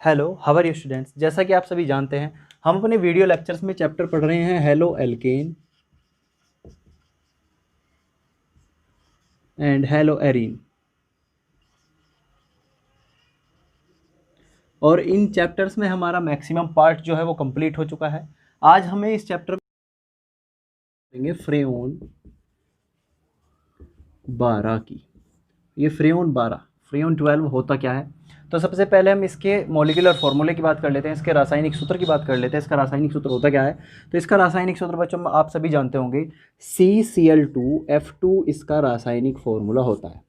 Hello, how are you students. जैसा कि आप सभी जानते हैं, हम अपने वीडियो लेक्चर्स में चैप्टर पढ़ रहे हैं halo alkane and hello arene. और इन चैप्टर्स में हमारा मैक्सिमम पार्ट जो है वो कंप्लीट हो चुका है। आज हमें इस चैप्टर में फ्रेओन 12 की, ये फ्रेओन 12, फ्रेओन 12 होता क्या है। तो सबसे पहले हम इसके मॉलिक्यूलर फार्मूले की बात कर लेते हैं, इसके रासायनिक सूत्र की बात कर लेते हैं। इसका रासायनिक सूत्र होता क्या है। तो इसका रासायनिक सूत्र बच्चों आप सभी जानते होंगे, CCl2F2 इसका रासायनिक फार्मूला होता है।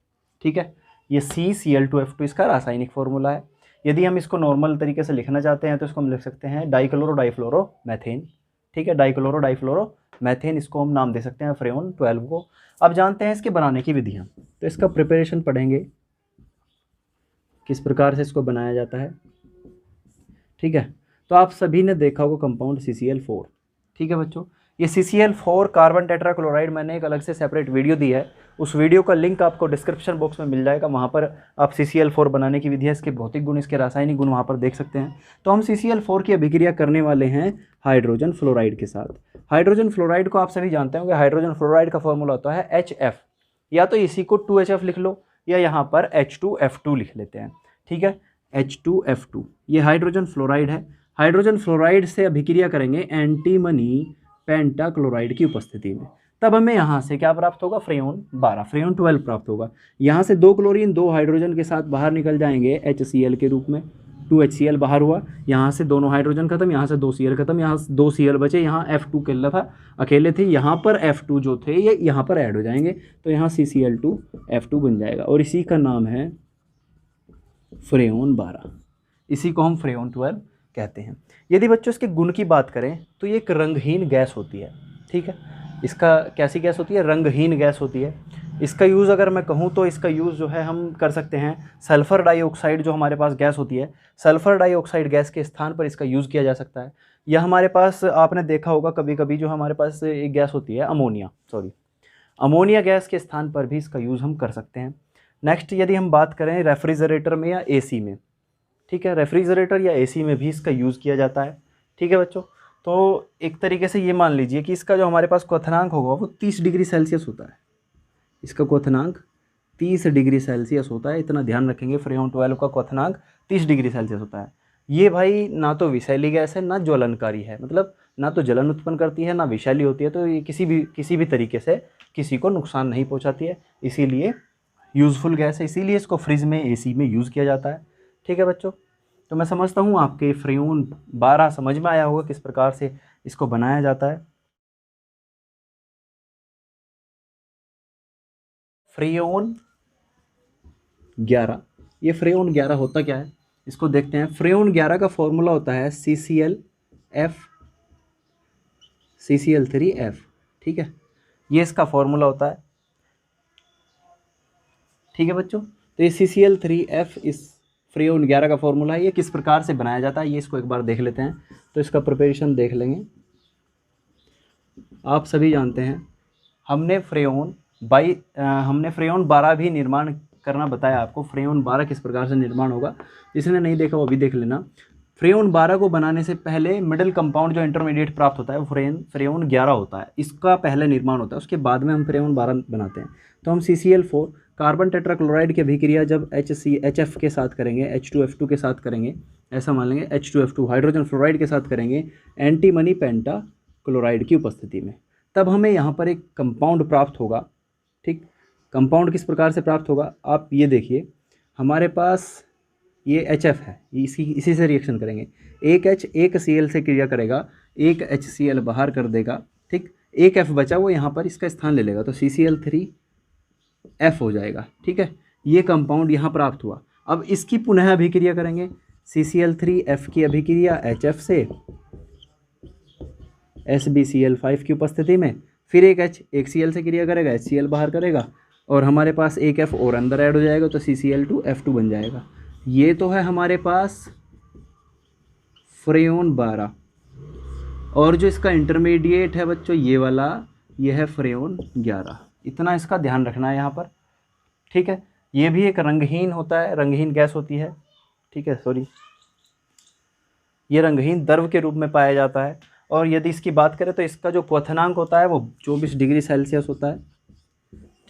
ठीक है, ये CCl2F2 इसका रासायनिक फार्मूला है। यदि हम इसको नॉर्मल तरीके से लिखना चाहते हैं तो इसको हम लिख सकते हैं डाइक्लोरो डाइफ्लोरो मैथेन। ठीक है, डाइक्लोरो डाइफ्लोरो मैथेन, इसको हम नाम दे सकते हैं फ्रेओन 12 को। अब जानते हैं इसके बनाने की विधियाँ। तो इसका प्रिपरेशन पढ़ेंगे, किस प्रकार से इसको बनाया जाता है। ठीक है, तो आप सभी ने देखा होगा कंपाउंड CCl4। ठीक है बच्चों, ये CCl4 कार्बन टेट्राक्लोराइड, मैंने एक अलग से सेपरेट वीडियो दी है, उस वीडियो का लिंक आपको डिस्क्रिप्शन बॉक्स में मिल जाएगा। वहाँ पर आप CCl4 बनाने की विधि है, इसके भौतिक गुण, इसके रासायनिक गुण वहाँ पर देख सकते हैं। तो हम CCl4 की अभिक्रिया करने वाले हैं हाइड्रोजन फ्लोराइड के साथ। हाइड्रोजन फ्लोराइड को आप सभी जानते होंगे, हाइड्रोजन फ्लोराइड का फॉर्मूला होता है HF, या तो इसी को 2HF लिख लो या यहाँ पर H2F2 लिख लेते हैं। ठीक है, H2F2 ये हाइड्रोजन फ्लोराइड है। हाइड्रोजन फ्लोराइड से अभिक्रिया करेंगे एंटीमनी पेंटाक्लोराइड की उपस्थिति में, तब हमें यहाँ से क्या प्राप्त होगा, फ्रेओन 12, फ्रेओन 12 प्राप्त होगा। यहाँ से 2 क्लोरीन 2 हाइड्रोजन के साथ बाहर निकल जाएंगे HCl के रूप में, 2HCl बाहर हुआ, यहाँ से दोनों हाइड्रोजन खत्म, यहाँ से 2 Cl खत्म, यहाँ 2 Cl बचे, यहाँ F2 अकेला था, अकेले थे, यहाँ पर F2 जो थे ये यहाँ पर ऐड हो जाएंगे, तो यहाँ CCl2F2 बन जाएगा और इसी का नाम है फ्रेओन 12। इसी को हम फ्रेओन 12 कहते हैं। यदि बच्चों इसके गुण की बात करें तो ये एक रंगहीन गैस होती है। ठीक है, इसका कैसी गैस होती है, रंगहीन गैस होती है। इसका यूज़ अगर मैं कहूँ तो इसका यूज़ जो है हम कर सकते हैं सल्फ़र डाइऑक्साइड, जो हमारे पास गैस होती है, सल्फ़र डाइऑक्साइड गैस के स्थान पर इसका यूज़ किया जा सकता है। या हमारे पास आपने देखा होगा कभी कभी जो हमारे पास एक गैस होती है अमोनिया गैस के स्थान पर भी इसका यूज़ हम कर सकते हैं। नेक्स्ट, यदि हम बात करें रेफ्रिजरेटर में या AC में, ठीक है, रेफ्रिजरेटर या AC में भी इसका यूज़ किया जाता है। ठीक है बच्चों, तो एक तरीके से ये मान लीजिए कि इसका जो हमारे पास क्वथनांक होगा वो 30 डिग्री सेल्सियस होता है। इसका क्वथनांक 30 डिग्री सेल्सियस होता है, इतना ध्यान रखेंगे। फ्रेओन 12 का क्वथनांक 30 डिग्री सेल्सियस होता है। ये भाई ना तो विषैली गैस है ना ज्वलनकारी है, मतलब ना तो जलन उत्पन्न करती है ना विषैली होती है, तो ये किसी भी तरीके से किसी को नुकसान नहीं पहुँचाती है, इसीलिए यूज़फुल गैस है, इसीलिए इसको फ्रिज में AC में यूज़ किया जाता है। ठीक है बच्चों, तो मैं समझता हूँ आपके फ्रेओन 12 समझ में आया होगा किस प्रकार से इसको बनाया जाता है। फ्रेओन 11, ये फ्रेओन 11 होता क्या है इसको देखते हैं। फ्रेओन 11 का फॉर्मूला होता है CCl3F। ठीक है, ये इसका फॉर्मूला होता है। ठीक है बच्चों, तो ये CCl3F इस फ्रेओन 11 का फॉर्मूला है। ये किस प्रकार से बनाया जाता है ये इसको एक बार देख लेते हैं। तो इसका प्रिपरेशन देख लेंगे। आप सभी जानते हैं हमने फ्रेओन 12 भी निर्माण करना बताया आपको। फ्रेओन 12 किस प्रकार से निर्माण होगा, जिसने नहीं देखा वो अभी देख लेना। फ्रेओन 12 को बनाने से पहले मिडिल कंपाउंड जो इंटरमीडिएट प्राप्त होता है वो फ्रेओन 11 होता है, इसका पहले निर्माण होता है, उसके बाद में हम फ्रेओन 12 बनाते हैं। तो हम CCl4 कार्बन टेट्राक्लोराइड की अभिक्रिया जब HF के साथ करेंगे, H2F2 के साथ करेंगे, ऐसा मान लेंगे, H2F2 हाइड्रोजन फ्लोराइड के साथ करेंगे एंटीमनी पेंटाक्लोराइड की उपस्थिति में, तब हमें यहाँ पर एक कंपाउंड प्राप्त होगा। ठीक, कंपाउंड किस प्रकार से प्राप्त होगा, आप ये देखिए, हमारे पास ये HF है, इसी से रिएक्शन करेंगे। एक H एक Cl से क्रिया करेगा, एक HCl बाहर कर देगा। ठीक, एक F बचा वो यहाँ पर इसका स्थान ले लेगा, तो CCl3F हो जाएगा। ठीक है, ये कंपाउंड यहाँ प्राप्त हुआ। अब इसकी पुनः अभिक्रिया करेंगे, CCl3F की अभिक्रिया HF से SbCl5 की उपस्थिति में, फिर एक H एक Cl से क्रिया करेगा, HCl बाहर करेगा, और हमारे पास एक F और अंदर ऐड हो जाएगा, तो CCl2F2 बन जाएगा। ये तो है हमारे पास फ्रेओन 12, और जो इसका इंटरमीडिएट है बच्चों ये वाला, ये है फ्रेओन 11। इतना इसका ध्यान रखना है यहाँ पर। ठीक है, ये भी एक रंगहीन होता है, रंगहीन गैस होती है। ठीक है, सॉरी, ये रंगहीन द्रव के रूप में पाया जाता है। और यदि इसकी बात करें तो इसका जो क्वथनांक होता है वो 24 डिग्री सेल्सियस होता है।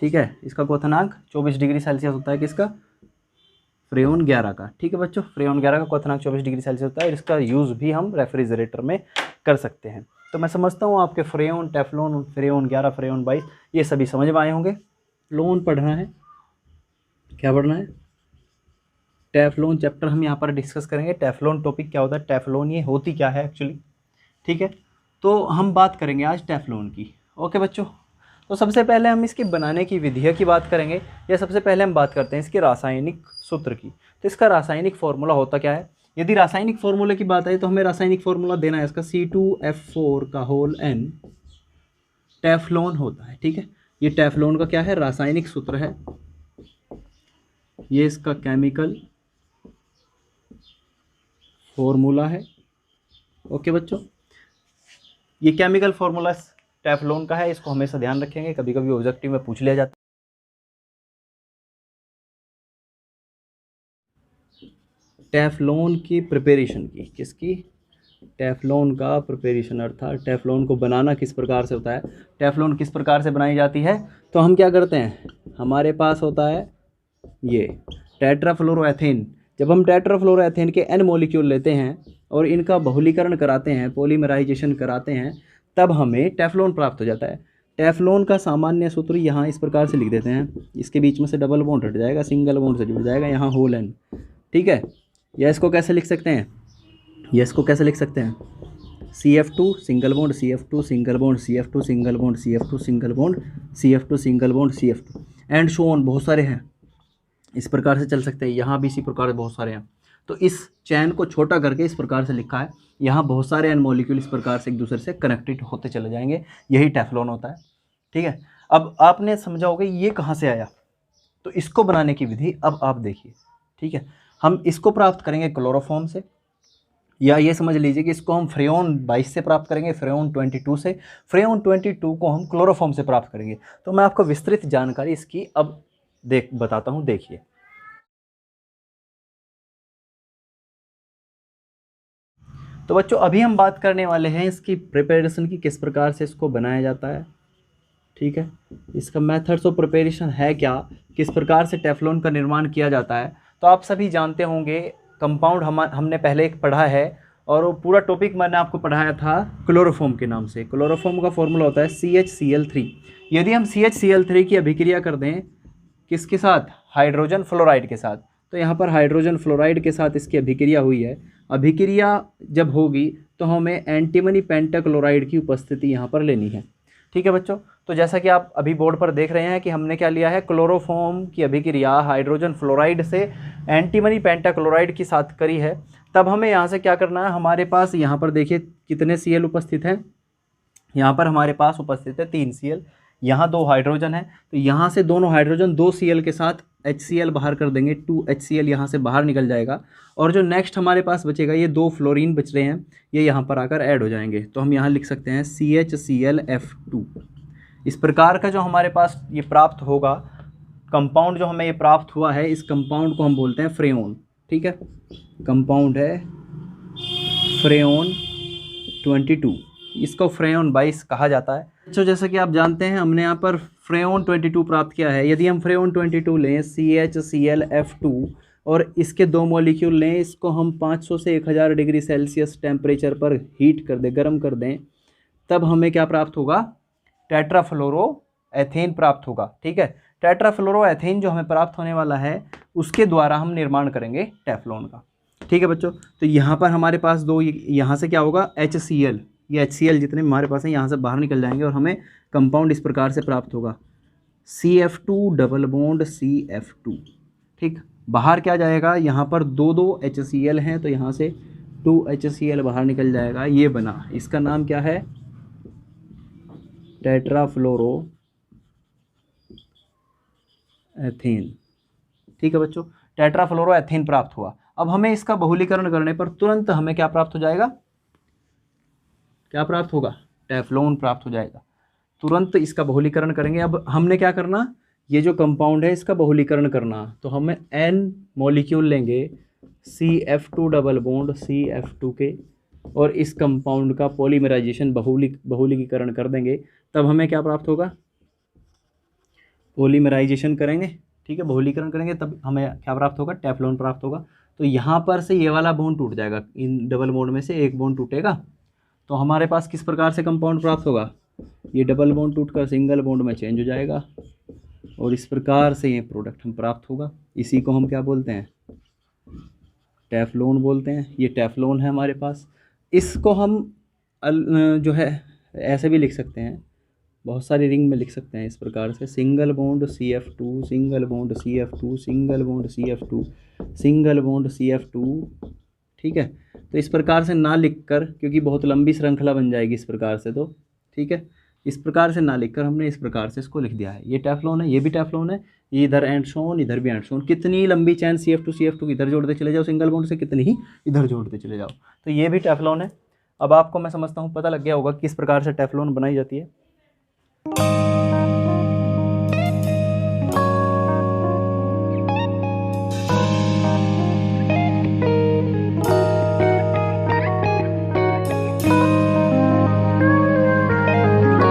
ठीक है, इसका क्वथनांक 24 डिग्री सेल्सियस होता है। किसका? फ्रेओन 11 का। ठीक है बच्चों, फ्रेओन 11 का क्वथनांक 24 डिग्री सेल्सियस होता है। इसका यूज़ भी हम रेफ्रिजरेटर में कर सकते हैं। तो मैं समझता हूँ आपके फ्रेओन, टेफ्लॉन, फ्रेओन 11, फ्रेओन 22 ये सभी समझ में आए होंगे। लोन पढ़ना है, क्या पढ़ना है? टेफ्लॉन चैप्टर हम यहाँ पर डिस्कस करेंगे। टेफ्लॉन टॉपिक क्या होता है, टेफ्लॉन ये होती क्या है एक्चुअली। ठीक है, तो हम बात करेंगे आज टेफ्लॉन की। ओके बच्चों, तो सबसे पहले हम इसकी बनाने की विधियों की बात करेंगे, या सबसे पहले हम बात करते हैं इसके रासायनिक सूत्र की। तो इसका रासायनिक फॉर्मूला होता क्या है? यदि रासायनिक फॉर्मूले की बात आई तो हमें रासायनिक फॉर्मूला देना है इसका C2F4 का होल N टेफ्लॉन होता है। ठीक है, ये टेफ्लॉन का क्या है? रासायनिक सूत्र है। ये इसका केमिकल फॉर्मूला है। ओके बच्चों, ये केमिकल फॉर्मूला टेफ्लॉन का है, इसको हमेशा ध्यान रखेंगे, कभी कभी ऑब्जेक्टिव में पूछ लिया जाता है। टेफ्लॉन की प्रिपरेशन की, किसकी? टेफ्लॉन का प्रिपरेशन, अर्थात टेफ्लॉन को बनाना किस प्रकार से होता है, टेफ्लॉन किस प्रकार से बनाई जाती है। तो हम क्या करते हैं, हमारे पास होता है ये टेट्राफ्लोरोएथेन। जब हम टेट्राफ्लोरोएथेन के N मॉलिक्यूल लेते हैं और इनका बहुलीकरण कराते हैं, पॉलीमराइजेशन कराते हैं, तब हमें टेफ्लॉन प्राप्त हो जाता है। टेफ्लॉन का सामान्य सूत्र यहाँ इस प्रकार से लिख देते हैं, इसके बीच में से डबल बॉन्ड हट जाएगा, सिंगल बॉन्ड से जुड़ जाएगा, यहाँ होल N। ठीक है, या इसको कैसे लिख सकते हैं, या इसको कैसे लिख सकते हैं, CF2 single bond CF2 single bond CF2 single bond CF2 single bond CF2 single bond CF2 and so on, बहुत सारे हैं, इस प्रकार से चल सकते हैं। यहाँ भी इसी प्रकार से बहुत सारे हैं। तो इस चैन को छोटा करके इस प्रकार से लिखा है, यहाँ बहुत सारे एन मॉलिक्यूल इस प्रकार से एक दूसरे से कनेक्टेड होते चले जाएंगे, यही टेफ्लॉन होता है। ठीक है, अब आपने समझा होगा ये कहाँ से आया, तो इसको बनाने की विधि अब आप देखिए। ठीक है, हम इसको प्राप्त करेंगे क्लोरोफॉर्म से, या ये समझ लीजिए कि इसको हम फ्रेओन 22 से प्राप्त करेंगे, फ्रेओन 22 से। फ्रेओन 22 को हम क्लोरोफॉर्म से प्राप्त करेंगे। तो मैं आपको विस्तृत जानकारी इसकी अब बताता हूँ, देखिए। तो बच्चों अभी हम बात करने वाले हैं इसकी प्रिपरेशन की, किस प्रकार से इसको बनाया जाता है। ठीक है, इसका मेथड्स ऑफ प्रिपरेशन है क्या, किस प्रकार से टेफ्लॉन का निर्माण किया जाता है। तो आप सभी जानते होंगे, कंपाउंड हमने पहले एक पढ़ा है, और वो पूरा टॉपिक मैंने आपको पढ़ाया था क्लोरोफॉर्म के नाम से। क्लोरोफॉर्म का फॉर्मूला होता है CHCl3। यदि हम CHCl3 की अभिक्रिया कर दें किसके साथ, हाइड्रोजन फ्लोराइड के साथ, तो यहाँ पर हाइड्रोजन फ्लोराइड के साथ इसकी अभिक्रिया हुई है। अभिक्रिया जब होगी तो हमें एंटीमनी पेंटाक्लोराइड की उपस्थिति यहाँ पर लेनी है। ठीक है बच्चों, तो जैसा कि आप अभी बोर्ड पर देख रहे हैं कि हमने क्या लिया है, क्लोरोफॉर्म की अभिक्रिया हाइड्रोजन फ्लोराइड से एंटीमनी पेंटाक्लोराइड के साथ करी है। तब हमें यहाँ से क्या करना है, हमारे पास यहाँ पर देखिए कितने Cl उपस्थित हैं, यहाँ पर हमारे पास उपस्थित है 3 Cl, यहाँ 2 हाइड्रोजन है, तो यहाँ से दोनों हाइड्रोजन 2 Cl के साथ HCl बाहर कर देंगे, 2 HCl यहाँ से बाहर निकल जाएगा, और जो नेक्स्ट हमारे पास बचेगा, ये 2 फ्लोरीन बच रहे हैं, ये यहाँ पर आकर ऐड हो जाएंगे। तो हम यहाँ लिख सकते हैं CHClF2। इस प्रकार का जो हमारे पास ये प्राप्त होगा कंपाउंड, जो हमें ये प्राप्त हुआ है, इस कंपाउंड को हम बोलते हैं फ्रेओन। ठीक है, कंपाउंड है फ्रेओन 22, इसको फ्रेओन 22 कहा जाता है। तो जैसा कि आप जानते हैं हमने यहाँ पर फ्रेओन 22 प्राप्त किया है। यदि हम फ्रेओन 22 लें CHClF2 और इसके 2 मॉलिक्यूल लें, इसको हम 500 से 1000 डिग्री सेल्सियस टेम्परेचर पर हीट कर दें, गर्म कर दें, तब हमें क्या प्राप्त होगा, टेट्राफ्लोरोएथेन प्राप्त होगा। ठीक है, टेट्राफ्लोरोएथेन जो हमें प्राप्त होने वाला है, उसके द्वारा हम निर्माण करेंगे टेफ्लॉन का। ठीक है बच्चों, तो यहाँ पर हमारे पास 2, यहाँ से क्या होगा HCl, ये HCl जितने हमारे पास हैं यहाँ से बाहर निकल जाएंगे, और हमें कंपाउंड इस प्रकार से प्राप्त होगा CF2 डबल बॉन्ड CF2। ठीक, बाहर क्या जाएगा, यहाँ पर 2 HCl हैं, तो यहाँ से 2 HCl बाहर निकल जाएगा, ये बना, इसका नाम क्या है, टेट्राफ्लोरोएथेन। ठीक है बच्चों, टेट्राफ्लोरोएथेन प्राप्त हुआ। अब हमें इसका बहुलीकरण करने पर तुरंत हमें क्या प्राप्त हो जाएगा, क्या प्राप्त होगा, टेफ्लॉन प्राप्त हो जाएगा। तुरंत इसका बहुलीकरण करेंगे। अब हमने क्या करना, ये जो कंपाउंड है इसका बहुलीकरण करना, तो हमें N मॉलिक्यूल लेंगे, CF2 डबल बॉन्ड CF2 के, और इस कंपाउंड का पॉलीमराइजेशन बहुलीकीकरण कर देंगे, तब हमें क्या प्राप्त होगा, पॉलीमराइजेशन करेंगे, ठीक है, बहुलीकरण करेंगे, तब हमें क्या प्राप्त होगा, टेफ्लॉन प्राप्त होगा। तो यहाँ पर से ये वाला बॉन्ड टूट जाएगा, इन डबल बॉन्ड में से एक बॉन्ड टूटेगा, तो हमारे पास किस प्रकार से कंपाउंड प्राप्त होगा, ये डबल बॉन्ड टूटकर सिंगल बॉन्ड में चेंज हो जाएगा, और इस प्रकार से ये प्रोडक्ट हम प्राप्त होगा। इसी को हम क्या बोलते हैं, टेफ्लॉन बोलते हैं। ये टेफ्लॉन है हमारे पास। इसको हम जो है ऐसे भी लिख सकते हैं, बहुत सारी रिंग में लिख सकते हैं इस प्रकार से, single bond CF2, single bond CF2, single bond CF2, single bond CF2, ठीक है। तो इस प्रकार से ना लिखकर, क्योंकि बहुत लंबी श्रृंखला बन जाएगी इस प्रकार से, तो ठीक है, इस प्रकार से ना लिखकर हमने इस प्रकार से इसको लिख दिया है। ये टेफ्लॉन है, ये भी टेफ्लॉन है, ये इधर एंडशोन, इधर भी एंडशोन। कितनी लंबी चैन CF2 इधर जोड़ते चले जाओ सिंगल बॉन्ड से, कितनी ही इधर जोड़ते चले जाओ, तो ये भी टेफ्लॉन है। अब आपको मैं समझता हूँ पता लग गया होगा किस प्रकार से टेफ्लॉन बनाई जाती है।